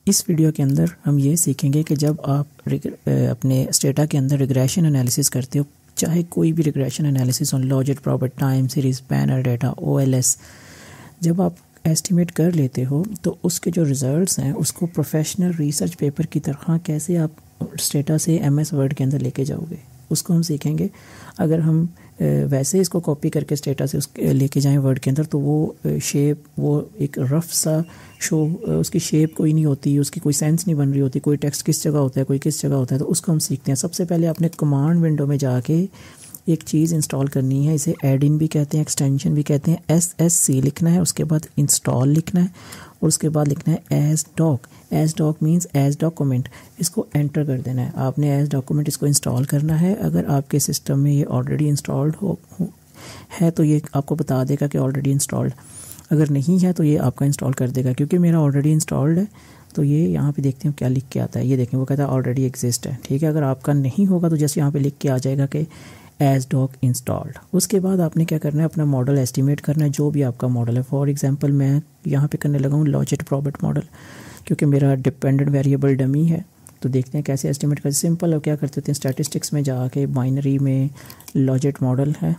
इस वीडियो के अंदर हम ये सीखेंगे कि जब आप अपने स्टेटा के अंदर रिग्रेशन एनालिसिस करते हो, चाहे कोई भी रिग्रेशन एनालिसिस हो, logit, probit, time series, panel data, OLS, जब आप एस्टिमेट कर लेते हो तो उसके जो रिज़ल्ट्स हैं उसको प्रोफेशनल रिसर्च पेपर की तरह कैसे आप स्टेटा से MS वर्ड के अंदर लेके जाओगे, उसको हम सीखेंगे। अगर हम वैसे इसको कॉपी करके स्टेटा से उसके लेके जाएं वर्ड के अंदर तो वो शेप, वो एक रफ सा शो, उसकी शेप कोई नहीं होती, उसकी कोई सेंस नहीं बन रही होती, कोई टेक्स्ट किस जगह होता है, कोई किस जगह होता है, तो उसको हम सीखते हैं। सबसे पहले आपने कमांड विंडो में जाके एक चीज़ इंस्टॉल करनी है, इसे ऐड इन भी कहते हैं, एक्सटेंशन भी कहते हैं। SSC लिखना है, उसके बाद इंस्टॉल लिखना है और उसके बाद लिखना है age doc means age document. इसको एंटर कर देना है आपने, एज डॉक्यूमेंट इसको इंस्टॉल करना है। अगर आपके सिस्टम में ये ऑलरेडी इंस्टॉल्ड है तो ये आपको बता देगा कि ऑलरेडी इंस्टॉल्ड, अगर नहीं है तो ये आपका इंस्टॉल कर देगा। क्योंकि मेरा ऑलरेडी इंस्टॉल्ड है तो ये यहाँ पे देखते हैं क्या लिख के आता है, ये देखें वो कहता है ऑलरेडी एग्जिस्ट है, ठीक है। अगर आपका नहीं होगा तो जैसे यहाँ पे लिख के आ जाएगा कि एज डॉक इंस्टॉल्ड। उसके बाद आपने क्या करना है, अपना मॉडल एस्टिमेट करना है, जो भी आपका मॉडल है। फॉर एग्जांपल मैं यहाँ पे करने लगा हूँ लॉजिट प्रॉपर्ट मॉडल, क्योंकि मेरा डिपेंडेंट वेरिएबल डमी है। तो देखते हैं कैसे एस्टिमेट करते। सिंपल है, क्या करते हैं, स्टैटिस्टिक्स में जाके बाइनरी में लॉजिट मॉडल है,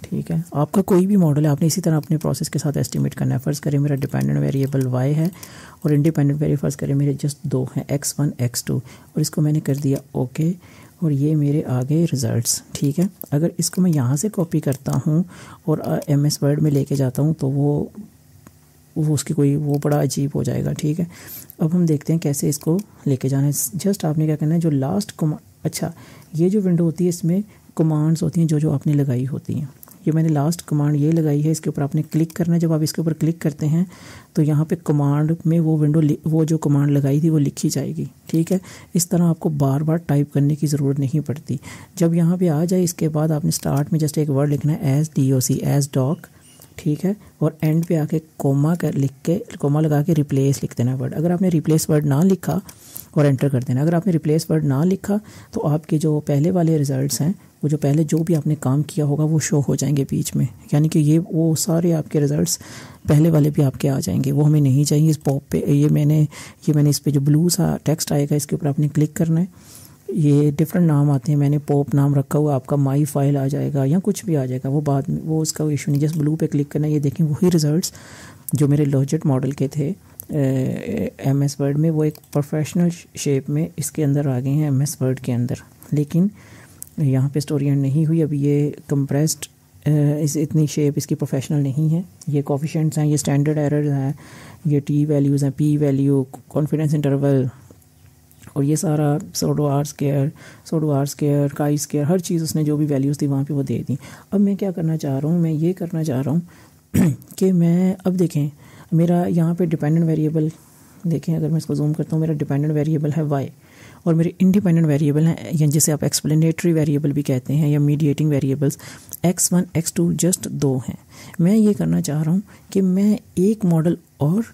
ठीक है। आपका कोई भी मॉडल है, आपने इसी तरह अपने प्रोसेस के साथ एस्टिमेट करना है। फ़र्ज़ करें मेरा डिपेंडेंट वेरिएबल y है और इंडिपेंडेंट वेरिएबल फ़र्ज़ करें मेरे जस्ट 2 हैं, x1 x2, और इसको मैंने कर दिया ओके, और ये मेरे आ गए रिज़ल्ट्स, ठीक है। अगर इसको मैं यहाँ से कॉपी करता हूँ और MS वर्ड में लेके जाता हूँ तो वो उसकी कोई वो बड़ा अजीब हो जाएगा, ठीक है। अब हम देखते हैं कैसे इसको लेके जाना है। जस्ट आपने क्या करना है, जो लास्ट अच्छा ये जो विंडो होती है इसमें कमांड्स होती हैं जो आपने लगाई होती हैं। ये मैंने लास्ट कमांड ये लगाई है, इसके ऊपर आपने क्लिक करना है। जब आप इसके ऊपर क्लिक करते हैं तो यहाँ पे कमांड में वो विंडो, वो जो कमांड लगाई थी वो लिखी जाएगी, ठीक है। इस तरह आपको बार बार टाइप करने की ज़रूरत नहीं पड़ती। जब यहाँ पे आ जाए इसके बाद आपने स्टार्ट में जस्ट एक वर्ड लिखना है एज डॉक, ठीक है, और एंड पे आके कोमा लगा के रिप्लेस लिख देना वर्ड। अगर आपने रिप्लेस वर्ड ना लिखा और एंटर कर देना। अगर आपने रिप्लेस वर्ड ना लिखा तो आपके जो पहले वाले रिजल्ट्स हैं, वो जो पहले जो भी आपने काम किया होगा वो शो हो जाएंगे बीच में, यानी कि ये वो सारे आपके रिजल्ट्स पहले वाले भी आपके आ जाएंगे। वो हमें नहीं चाहिए। इस पॉप पे ये मैंने इस पे जो ब्लू सा टेक्स्ट आएगा इसके ऊपर आपने क्लिक करना है। ये डिफरेंट नाम आते हैं, मैंने पॉप नाम रखा हुआ, आपका माई फाइल आ जाएगा या कुछ भी आ जाएगा, वो बाद में, वो उसका इशू नहीं। जस्ट ब्लू पे क्लिक करना है। ये देखें वही रिजल्ट्स जो मेरे लॉजिट मॉडल के थे MS वर्ड में, वो एक प्रोफेशनल शेप में इसके अंदर आ गए हैं MS वर्ड के अंदर। लेकिन यहाँ पे स्टोरी एंड नहीं हुई, अभी ये कंप्रेस्ड इतनी शेप इसकी प्रोफेशनल नहीं है। ये कोफिशिएंट्स हैं, ये स्टैंडर्ड एरर्स हैं, ये T वैल्यूज़ हैं, P वैल्यू, कॉन्फिडेंस इंटरवल, और ये सारा सोडो आर स्केयर, काई स्केयर, हर चीज़ उसने जो भी वैल्यूज़ थी वहाँ पे वो दे दी। अब मैं क्या करना चाह रहा हूँ, मैं ये करना चाह रहा हूँ कि मैं, अब देखें मेरा यहाँ पे डिपेंडेंट वेरिएबल, देखें अगर मैं इसको जूम करता हूँ, मेरा डिपेंडेंट वेरिएबल है y और मेरे इंडिपेंडेंट वेरिएबल हैं, या जिसे आप एक्सप्लेनेटरी वेरिएबल भी कहते हैं या mediating variables, x1 x2 just 2 हैं। मैं ये करना चाह रहा हूँ कि मैं एक मॉडल और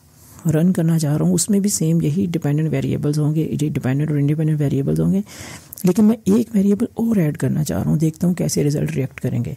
रन करना चाह रहा हूँ, उसमें भी सेम यही डिपेंडेंट वेरिएबल्स होंगे, डिपेंडेंट और इंडिपेंडेंट वेरिएबल्स होंगे, लेकिन मैं एक वेरिएबल और ऐड करना चाह रहा हूँ। देखता हूँ कैसे रिजल्ट रिएक्ट करेंगे।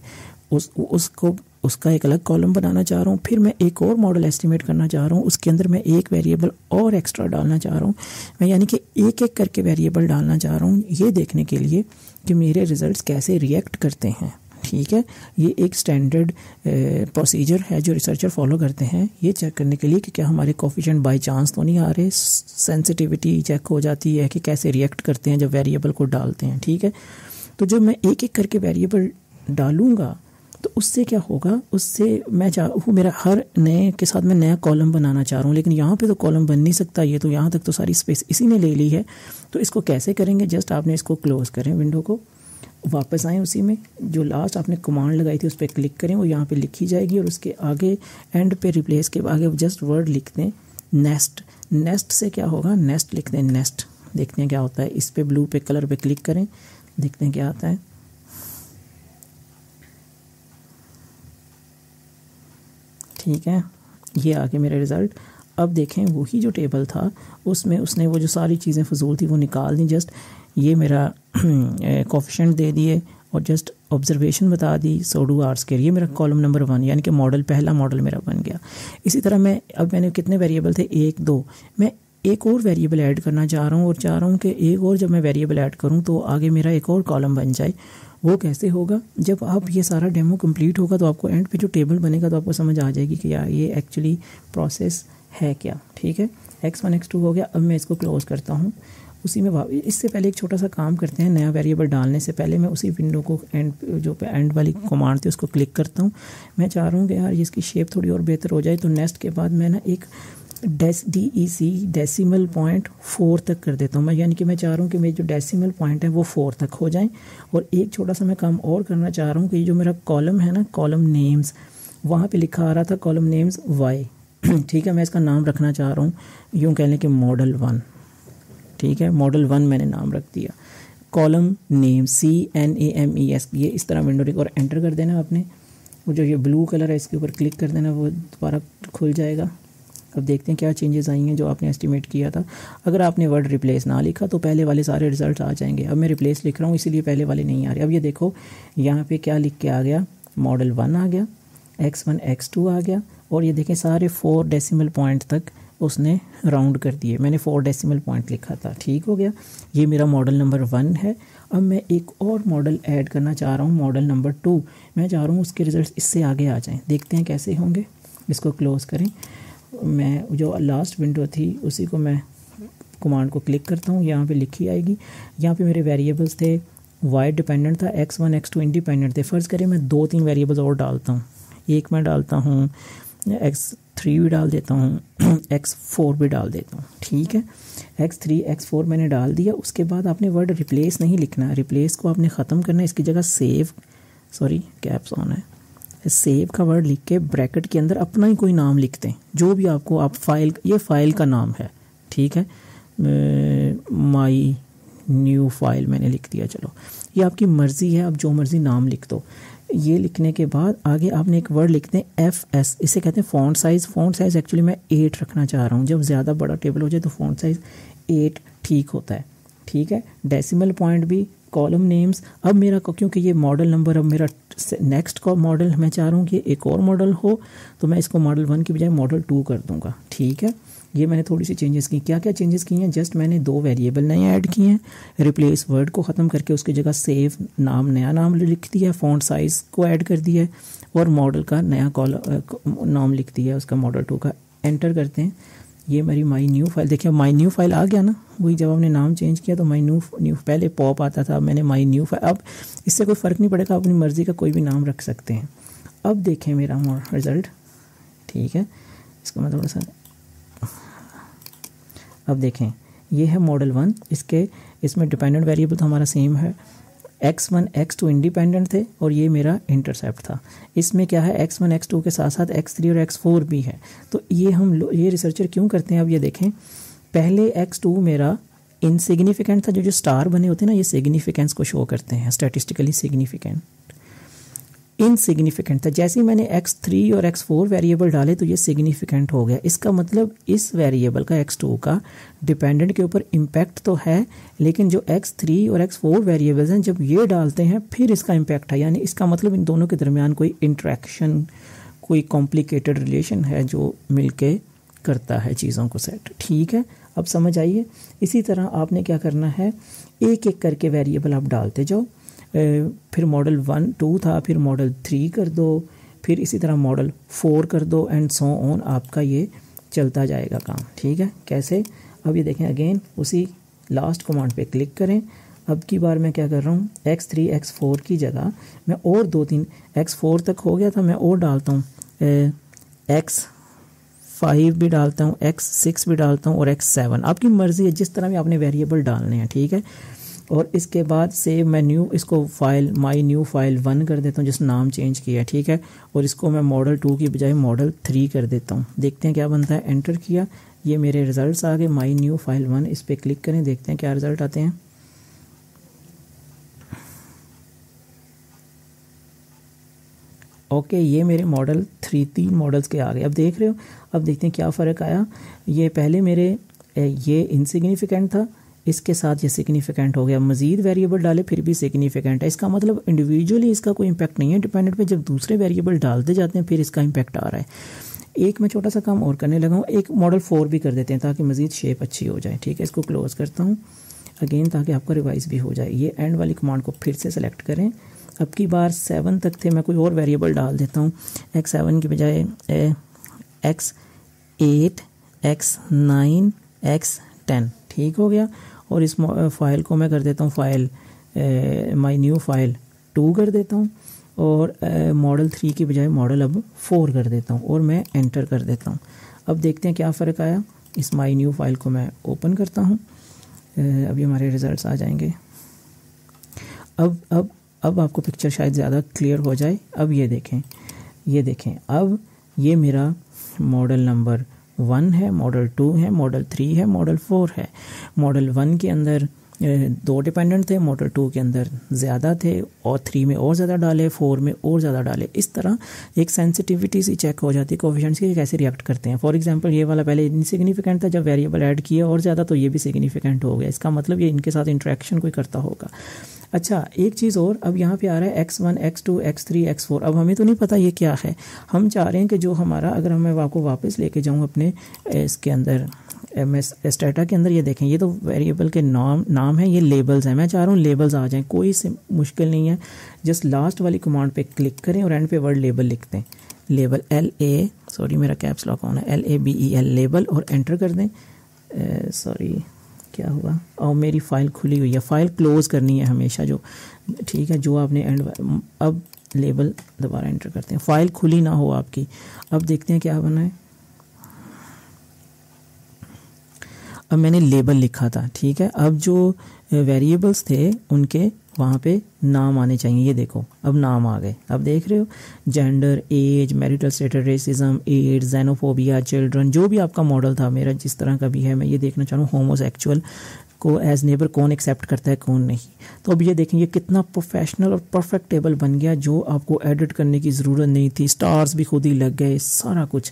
उसका एक अलग कॉलम बनाना चाह रहा हूँ। फिर मैं एक और मॉडल एस्टिमेट करना चाह रहा हूँ, उसके अंदर मैं एक वेरिएबल और एक्स्ट्रा डालना चाह रहा हूँ। मैं यानी कि एक एक करके वेरिएबल डालना चाह रहा हूँ, ये देखने के लिए कि मेरे रिजल्ट्स कैसे रिएक्ट करते हैं, ठीक है। ये एक स्टैंडर्ड प्रोसीजर है जो रिसर्चर फॉलो करते हैं, ये चेक करने के लिए कि क्या हमारे कोफिशिएंट बाय चांस तो नहीं आ रहे। सेंसिटिविटी चेक हो जाती है कि कैसे रिएक्ट करते हैं जब वेरिएबल को डालते हैं, ठीक है। तो जब मैं एक एक करके वेरिएबल डालूंगा तो उससे क्या होगा, उससे मैं मेरा हर नए के साथ मैं नया कॉलम बनाना चाह रहा हूँ, लेकिन यहाँ पे तो कॉलम बन नहीं सकता, ये तो यहाँ तक तो सारी स्पेस इसी ने ले ली है। तो इसको कैसे करेंगे, जस्ट आपने इसको क्लोज करें, विंडो को वापस आएँ, उसी में जो लास्ट आपने कमांड लगाई थी उस पर क्लिक करें, वो यहाँ पे लिखी जाएगी, और उसके आगे एंड पे रिप्लेस के आगे जस्ट वर्ड लिख दें नेस्ट। नेस्ट से क्या होगा, नेस्ट लिख दें, नेस्ट। देखते हैं क्या होता है। इस पे ब्लू पे कलर पे क्लिक करें, देखते हैं क्या आता है। ठीक है, ये आगे मेरे रिज़ल्ट। अब देखें वही जो टेबल था उसमें उसने वो जो सारी चीज़ें फजूल थी वो निकाल दी। जस्ट ये मेरा कोफिशिएंट दे दिए और जस्ट ऑब्जर्वेशन बता दी, सोडू आर स्केयर, ये मेरा कॉलम नंबर 1 यानी कि मॉडल, पहला मॉडल मेरा बन गया। इसी तरह मैंने कितने वेरिएबल थे, 1 2, मैं एक और वेरिएबल ऐड करना चाह रहा हूँ और चाह रहा हूँ कि एक और जब मैं वेरिएबल ऐड करूँ तो आगे मेरा एक और कॉलम बन जाए। वो कैसे होगा? जब आप ये सारा डेमो कंप्लीट होगा तो आपको एंड पे जो टेबल बनेगा तो आपको समझ आ जाएगी कि यार ये एक्चुअली प्रोसेस है क्या। ठीक है, x1 x2 हो गया। अब मैं इसको क्लोज करता हूँ। उसी में इससे पहले एक छोटा सा काम करते हैं। नया वेरिएबल डालने से पहले मैं उसी विंडो को एंड वाली कमांड थी उसको क्लिक करता हूँ। मैं चाह रहा हूँ कि यार इसकी शेप थोड़ी और बेहतर हो जाए, तो नेक्स्ट के बाद मैं ना एक DEC डेसिमल पॉइंट 4 तक कर देता हूँ मैं, यानी कि मैं चाह रहा हूँ कि मेरे जो डेसिमल पॉइंट है वो 4 तक हो जाएं। और एक छोटा सा मैं काम और करना चाह रहा हूँ कि जो मेरा कॉलम है ना, कॉलम नेम्स, वहाँ पे लिखा आ रहा था कॉलम नेम्स Y। ठीक है, मैं इसका नाम रखना चाह रहा हूँ, यूँ कह लें कि मॉडल 1। ठीक है, मॉडल 1 मैंने नाम रख दिया। कॉलम नेम CNAMES, ये इस तरह विंडो और एंटर कर देना आपने। वो जो ये ब्लू कलर है इसके ऊपर क्लिक कर देना, वो दोबारा खुल जाएगा। अब देखते हैं क्या चेंजेस आई हैं जो आपने एस्टिमेट किया था। अगर आपने वर्ड रिप्लेस ना लिखा तो पहले वाले सारे रिजल्ट आ जाएंगे। अब मैं रिप्लेस लिख रहा हूँ इसीलिए पहले वाले नहीं आ रहे। अब ये देखो यहाँ पे क्या लिख के आ गया, मॉडल 1 आ गया, x1 x2 आ गया, और ये देखें सारे 4 डेसिमल पॉइंट तक उसने राउंड कर दिए। मैंने 4 डेसिमल पॉइंट लिखा था। ठीक हो गया, ये मेरा मॉडल नंबर 1 है। अब मैं एक और मॉडल ऐड करना चाह रहा हूँ, मॉडल नंबर 2। मैं चाह रहा हूँ उसके रिजल्ट इससे आगे आ जाएँ। देखते हैं कैसे होंगे। इसको क्लोज करें। मैं जो लास्ट विंडो थी उसी को मैं कमांड को क्लिक करता हूँ, यहाँ पे लिखी आएगी। यहाँ पे मेरे वेरिएबल्स थे, y डिपेंडेंट था, x1 x2 इंडिपेंडेंट थे। फ़र्ज़ करें मैं 2-3 वेरिएबल्स और डालता हूँ। एक मैं डालता हूँ x3 भी डाल देता हूँ, x4 भी डाल देता हूँ। ठीक है, x3 x4 मैंने डाल दिया। उसके बाद आपने वर्ड रिप्लेस नहीं लिखना, रिप्लेस को आपने ख़त्म करना है। इसकी जगह सेव, सॉरी कैप्स ऑन है, सेव का वर्ड लिख के ब्रैकेट के अंदर अपना ही कोई नाम लिखते हैं, जो भी आपको आप फाइल, ये फाइल का नाम है। ठीक है, माई न्यू फाइल मैंने लिख दिया। चलो, ये आपकी मर्ज़ी है, आप जो मर्ज़ी नाम लिख दो। ये लिखने के बाद आगे आपने एक वर्ड लिखते हैं FS, इसे कहते हैं font size. Font size actually मैं 8 रखना चाह रहा हूँ। जब ज़्यादा बड़ा टेबल हो जाए तो फ़ॉन्ट साइज़ 8 ठीक होता है। ठीक है, डेसिमल पॉइंट भी, कॉलम नेम्स। अब मेरा क्योंकि ये मॉडल नंबर, अब मेरा नेक्स्ट का मॉडल मैं चाह रहा हूँ कि एक और मॉडल हो, तो मैं इसको मॉडल 1 की बजाय मॉडल 2 कर दूँगा। ठीक है, ये मैंने थोड़ी सी चेंजेस की। क्या क्या चेंजेस की हैं? जस्ट मैंने 2 वेरिएबल नए ऐड किए हैं, रिप्लेस वर्ड को ख़त्म करके उसकी जगह सेव नाम, नया नाम लिख दिया, फ़ॉन्ट साइज़ को ऐड कर दिया है, और मॉडल का नया नाम लिख दिया है उसका, मॉडल 2 का। एंटर करते हैं। ये मेरी माई न्यू फाइल, देखिए माई न्यू फाइल आ गया ना। वही जब आपने नाम चेंज किया तो माई न्यू पहले पॉप आता था, मैंने माई न्यू फाइल। अब इससे कोई फ़र्क नहीं पड़ेगा, अपनी मर्ज़ी का कोई भी नाम रख सकते हैं। अब देखें मेरा रिज़ल्ट। ठीक है, इसको मैं थोड़ा सा, अब देखें ये है मॉडल 1। इसमें डिपेंडेंट वेरिएबल तो हमारा सेम है, x1 x2 इंडिपेंडेंट थे, और ये मेरा इंटरसेप्ट था। इसमें क्या है, x1 x2 के साथ साथ x3 और x4 भी है। तो ये रिसर्चर क्यों करते हैं? अब ये देखें, पहले x2 मेरा इनसिग्निफिकेंट था, जो स्टार बने होते हैं ना, ये सिग्निफिकेंस को शो करते हैं, स्टैटिस्टिकली सिग्निफिकेंट। इनसिग्निफिकेंट था। जैसे ही मैंने x3 और x4 वेरिएबल डाले तो ये सिग्निफिकेंट हो गया। इसका मतलब इस वेरिएबल का, x2 का, डिपेंडेंट के ऊपर इम्पैक्ट तो है, लेकिन जो x3 और x4 वेरिएबल्स हैं जब ये डालते हैं फिर इसका इम्पैक्ट है। यानी इसका मतलब इन दोनों के दरमियान कोई इंट्रैक्शन, कोई कॉम्प्लिकेटेड रिलेशन है जो मिलके करता है चीज़ों को सेट। ठीक है, अब समझ आइए। इसी तरह आपने क्या करना है, एक एक करके वेरिएबल आप डालते जाओ। फिर मॉडल 1 2 था, फिर मॉडल 3 कर दो, फिर इसी तरह मॉडल 4 कर दो, एंड सो ऑन। आपका ये चलता जाएगा काम। ठीक है, कैसे? अब ये देखें, अगेन उसी लास्ट कमांड पे क्लिक करें। अब की बार मैं क्या कर रहा हूँ, x3 x4 की जगह मैं और 2-3, x4 तक हो गया था, मैं और डालता हूँ, x5 भी डालता हूँ, x6 भी डालता हूँ, और x7। आपकी मर्ज़ी है, जिस तरह भी आपने वेरिएबल डालने हैं। ठीक है, और इसके बाद से मैं इसको फाइल माई न्यू फाइल 1 कर देता हूँ, जिस नाम चेंज किया है। ठीक है, और इसको मैं मॉडल 2 की बजाय मॉडल 3 कर देता हूँ। देखते हैं क्या बनता है। एंटर किया, ये मेरे रिजल्ट्स आ गए। माई न्यू फाइल 1, इस पर क्लिक करें, देखते हैं क्या रिजल्ट आते हैं। ओके, ये मेरे मॉडल 3 मॉडल्स के आ गए। अब देख रहे हो, अब देखते हैं क्या फ़र्क आया। ये पहले मेरे ये इनसिग्निफिकेंट था, इसके साथ ये सिग्निफिकेंट हो गया। मज़ीद वेरिएबल डाले फिर भी सिग्निफिकेंट है। इसका मतलब इंडिविजुअली इसका कोई इम्पैक्ट नहीं है डिपेंडेंट पे, जब दूसरे वेरिएबल डालते जाते हैं फिर इसका इम्पैक्ट आ रहा है। एक मैं छोटा सा काम और करने लगा हूँ, एक मॉडल 4 भी कर देते हैं ताकि मज़ीद शेप अच्छी हो जाए। ठीक है, इसको क्लोज़ करता हूँ अगेन ताकि आपका रिवाइज भी हो जाए। ये एंड वाली कमांड को फिर से सेलेक्ट करें। अब की बार 7 तक थे, मैं कोई और वेरिएबल डाल देता हूँ, x7 की बजाय x8 x9 x10। ठीक हो गया। और इस फाइल को मैं कर देता हूँ फाइल माई न्यू फाइल 2 कर देता हूँ और मॉडल 3 की बजाय मॉडल अब 4 कर देता हूँ और मैं एंटर कर देता हूँ। अब देखते हैं क्या फ़र्क आया। इस माई न्यू फाइल को मैं ओपन करता हूँ, अभी हमारे रिज़ल्ट्स आ जाएंगे। अब आपको पिक्चर शायद ज़्यादा क्लियर हो जाए। अब ये देखें, अब ये मेरा मॉडल नंबर 1 है, मॉडल 2 है, मॉडल 3 है, मॉडल 4 है। मॉडल 1 के अंदर 2 डिपेंडेंट थे, मॉडल 2 के अंदर ज़्यादा थे और 3 में और ज़्यादा डाले, 4 में और ज़्यादा डाले। इस तरह एक सेंसिटिविटी सी चेक हो जाती है कोएफिशिएंट्स की, कैसे रिएक्ट करते हैं। फॉर एग्जांपल ये वाला पहले इनसिग्निफिकेंट था, जब वेरिएबल ऐड किया और ज़्यादा तो ये भी सिग्निफिकेंट हो गया। इसका मतलब ये इनके साथ इंटरेक्शन कोई करता होगा। अच्छा, एक चीज़ और, अब यहाँ पे आ रहा है x1 x2 x3 x4। अब हमें तो नहीं पता ये क्या है, हम चाह रहे हैं कि जो हमारा, अगर मैं आपको वापस लेके जाऊँ अपने इसके अंदर MS स्टेटा के अंदर, ये देखें, ये तो वेरिएबल के नाम है, ये लेबल्स हैं। मैं चाह रहा हूँ लेबल्स आ जाएं, कोई से मुश्किल नहीं है। जस्ट लास्ट वाली कमांड पे क्लिक करें और एंड पे वर्ड लेबल लिखते हैं, लेबल मेरा कैप्स लॉक ऑन है, LABEL लेबल, और एंटर कर दें। क्या हुआ, और मेरी फ़ाइल खुली हुई है, फ़ाइल क्लोज़ करनी है हमेशा जो, ठीक है, जो आपने अब लेबल दोबारा एंटर करते हैं, फ़ाइल खुली ना हो आपकी। अब देखते हैं क्या बना है। अब मैंने लेबल लिखा था, ठीक है। अब जो वेरिएबल्स थे उनके वहाँ पे नाम आने चाहिए, ये देखो अब नाम आ गए। अब देख रहे हो, gender, age, marital status, racism, AIDS, xenophobia, children, जो भी आपका मॉडल था, मेरा जिस तरह का भी है, मैं ये देखना चाह रहा हूँ होमोसेक्सुअल को एज नेबर कौन एक्सेप्ट करता है कौन नहीं। तो अब ये देखें, ये कितना प्रोफेशनल और परफेक्ट टेबल बन गया, जो आपको एडिट करने की ज़रूरत नहीं थी, स्टार्स भी खुद ही लग गए, सारा कुछ।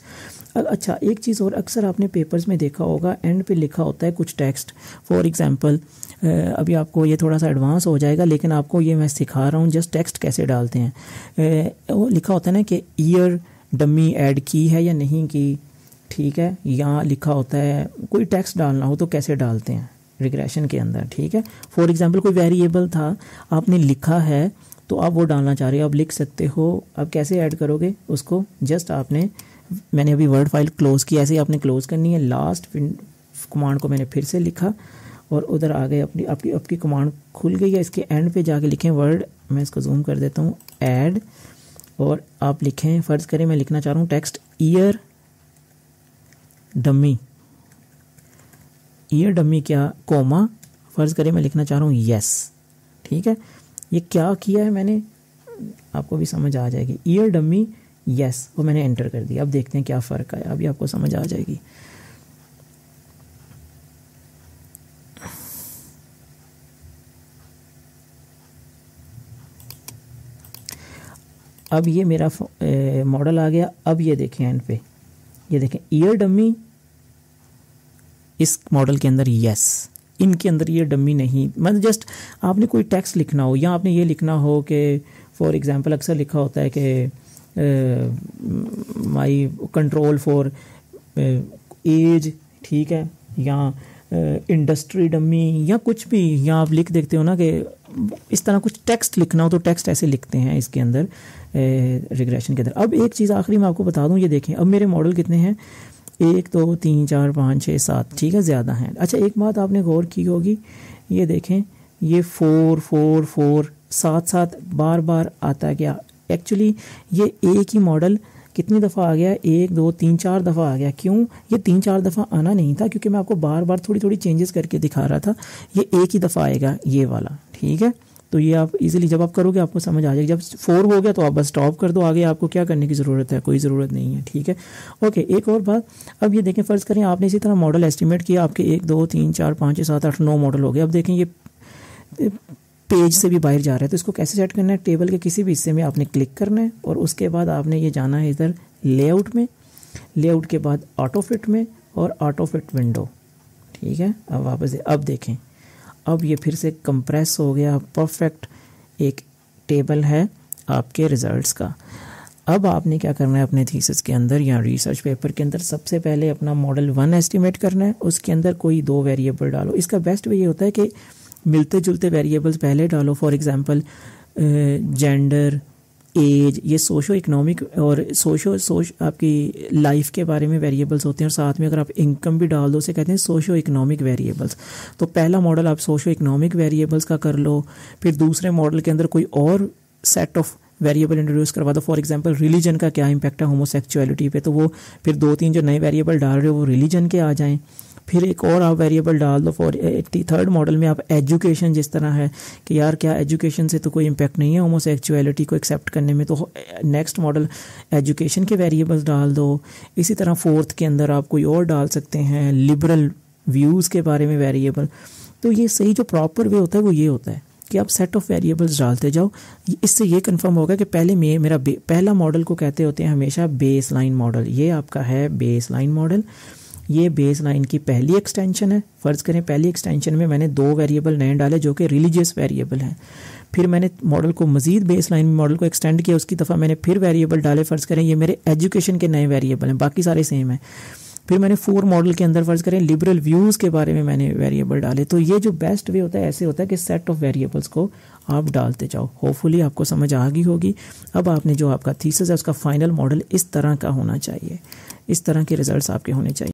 अच्छा, एक चीज़ और, अक्सर आपने पेपर्स में देखा होगा, एंड पे लिखा होता है कुछ टेक्स्ट। फॉर एग्जांपल अभी आपको ये थोड़ा सा एडवांस हो जाएगा, लेकिन आपको ये मैं सिखा रहा हूँ जस्ट टेक्स्ट कैसे डालते हैं। वो लिखा होता है ना कि ईयर डमी ऐड की है या नहीं की, ठीक है। यहाँ लिखा होता है कोई टेक्स्ट डालना हो तो कैसे डालते हैं रिग्रेशन के अंदर, ठीक है। फॉर एग्जांपल कोई वेरिएबल था, आपने लिखा है तो आप वो डालना चाह रहे हो, आप लिख सकते हो। अब कैसे ऐड करोगे उसको, जस्ट आपने, मैंने अभी वर्ड फाइल क्लोज़ की, ऐसे ही आपने क्लोज़ करनी है। लास्ट कमांड को मैंने फिर से लिखा और उधर आ गए, आपकी कमांड खुल गई है। इसके एंड पे जाके लिखें वर्ड, मैं इसको जूम कर देता हूँ, ऐड, और आप लिखें, फ़र्ज़ करें मैं लिखना चाह रहा हूँ text year dummy, year dummy क्या, कोमा, फ़र्ज़ करें मैं लिखना चाह रहा हूँ यस, ठीक है। ये क्या किया है मैंने, आपको भी समझ आ जाएगी, ईयर डमी यस, वो मैंने एंटर कर दिया। अब देखते हैं क्या फ़र्क आया, अभी आपको समझ आ जाएगी। अब ये मेरा मॉडल आ गया। अब ये देखें एंड पे, ये देखें ईयर डमी इस मॉडल के अंदर यस, इनके अंदर ये डमी नहीं। मतलब जस्ट आपने कोई टेक्स्ट लिखना हो या आपने ये लिखना हो कि फॉर एग्जांपल अक्सर लिखा होता है कि माई कंट्रोल फॉर एज, ठीक है, या इंडस्ट्री डमी या कुछ भी, या आप लिख देखते हो ना कि इस तरह कुछ टेक्स्ट लिखना हो तो टेक्स्ट ऐसे लिखते हैं इसके अंदर रिग्रेशन के अंदर। अब एक चीज़ आखिरी मैं आपको बता दूं, ये देखें अब मेरे मॉडल कितने हैं, 1 2 3 4 5 6 7, ठीक है, ज़्यादा हैं। अच्छा, एक बात आपने गौर की होगी, ये देखें ये 4 4 4 साथ साथ बार बार आता है क्या, एक्चुअली ये एक ही मॉडल कितनी दफ़ा आ गया, 1 2 3 4 दफ़ा आ गया। क्यों, ये 3 4 दफ़ा आना नहीं था, क्योंकि मैं आपको बार बार थोड़ी थोड़ी चेंजेस करके दिखा रहा था। ये एक ही दफ़ा आएगा ये वाला, ठीक है। तो ये आप इजीली जब आप करोगे आपको समझ आ जाएगी। जब 4 हो गया तो आप बस स्टॉप कर दो, आगे आपको क्या करने की ज़रूरत है, कोई ज़रूरत नहीं है, ठीक है। ओके, एक और बात, अब ये देखें, फ़र्ज़ करें आपने इसी तरह मॉडल एस्टिमेट किया, आपके 1 2 3 4 5 6 7 8 9 मॉडल हो गए। अब देखें ये पेज से भी बाहर जा रहा है, तो इसको कैसे सेट करना है, टेबल के किसी भी हिस्से में आपने क्लिक करना है और उसके बाद आपने ये जाना है इधर लेआउट में, लेआउट के बाद ऑटो फिट में और ऑटो फिट विंडो, ठीक है। अब वापस अब देखें, अब ये फिर से कंप्रेस हो गया, परफेक्ट एक टेबल है आपके रिजल्ट्स का। अब आपने क्या करना है अपने थीसिस के अंदर या रिसर्च पेपर के अंदर, सबसे पहले अपना मॉडल 1 एस्टिमेट करना है, उसके अंदर कोई 2 वेरिएबल डालो। इसका बेस्ट वे ये होता है कि मिलते जुलते वेरिएबल्स पहले डालो। फॉर एग्जांपल जेंडर, एज, ये सोशो इकोनॉमिक और आपकी लाइफ के बारे में वेरिएबल्स होते हैं, और साथ में अगर आप इनकम भी डाल दो उसे कहते हैं सोशो इकोनॉमिक वेरिएबल्स। तो पहला मॉडल आप सोशो इकोनॉमिक वेरिएबल्स का कर लो, फिर दूसरे मॉडल के अंदर कोई और सेट ऑफ वेरिएबल इंट्रोड्यूस करवा दो। फॉर एग्जांपल रिलीजन का क्या इम्पैक्ट है होमोसेक्सुअलिटी पे, तो वो फिर 2-3 जो नए वेरिएबल डाल रहे हो वो रिलीजन के आ जाएं। फिर एक और आप वेरिएबल डाल दो। फॉर थर्ड मॉडल में आप एजुकेशन, जिस तरह है कि यार क्या एजुकेशन से तो कोई इम्पैक्ट नहीं है होमोसेक्सुअलिटी को एक्सेप्ट करने में, तो नेक्स्ट मॉडल एजुकेशन के वेरिएबल्स डाल दो। इसी तरह फोर्थ के अंदर आप कोई और डाल सकते हैं लिबरल व्यूज़ के बारे में वेरिएबल। तो ये सही जो प्रॉपर वे होता है वो ये होता है कि आप सेट ऑफ वेरिएबल्स डालते जाओ। इससे ये कंफर्म होगा कि पहले मेरा पहला मॉडल को कहते होते हैं हमेशा बेस लाइन मॉडल। ये आपका है बेस लाइन मॉडल, ये बेस लाइन की पहली एक्सटेंशन है। फ़र्ज़ करें पहली एक्सटेंशन में मैंने 2 वेरिएबल नए डाले जो कि रिलीजियस वेरिएबल हैं। फिर मैंने मॉडल को मज़ीद बेस लाइन मॉडल को एक्सटेंड किया, उसकी दफ़ा मैंने फिर वेरिएबल डाले। फ़र्ज़ करें ये मेरे एजुकेशन के नए वेरिएबल हैं, बाकी सारे सेम हैं। फिर मैंने 4 मॉडल के अंदर फ़र्ज़ करें लिबरल व्यूज़ के बारे में मैंने वेरिएबल डाले। तो ये जो बेस्ट वे होता है ऐसे होता है कि सेट ऑफ वेरिएबल्स को आप डालते जाओ। होपफुली आपको समझ आ गई होगी। अब आपने जो आपका थीसिस है उसका फाइनल मॉडल इस तरह का होना चाहिए, इस तरह के रिजल्ट्स आपके होने चाहिए।